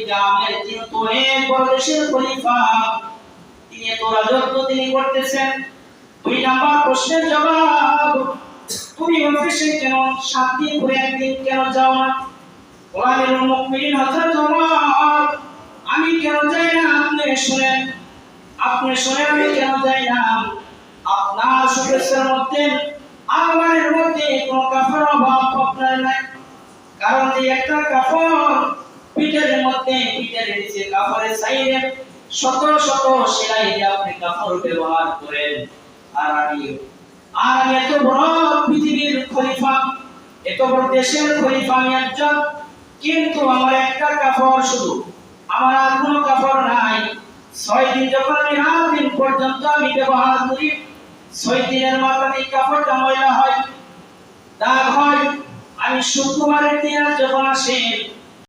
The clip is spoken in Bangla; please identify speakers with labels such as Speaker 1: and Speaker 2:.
Speaker 1: জামিয়ার তিনি তো অনেক বড় দেশের খলিফা, তিনি এত রাজত্ব তিনি করতেছেন। 2 নাম্বার প্রশ্নের জবাব, তুমি অফিসে কেন 7 দিন করে একদিন কেন যাও না? কোরআনের মুমিন হযরত ওমর, আমি কেন যাই না আপনি শুনেন, আপনি শুনেন আমি কেন যাই না। আপনার সদস্যের মধ্যে আমাদের মধ্যে কোনো কাফের অভাব আপনার নাই, কারণ এই একটা কাপড় পিঠের মধ্যে, পিঠের নিচে কাপড়ের সাইডে শত শত সেলাই দিয়ে আপনি কাপড় ব্যবহার করেন। আর আমি এত বড় পৃথিবীর খলিফা, এত বড় দেশের খলিফা আমি একজন, কিন্তু আমার একটা কাপড় শুধু, আমার আর কোনো কাপড় নাই। 6 দিন যখন আমি রাত দিন পর্যন্ত আমি ব্যবহার করি, 6 দিনের মাথায় এই কাপড়টা ময়লা হয়, দাগ হয়। আমি শুক্রবারের দিন যখন আসে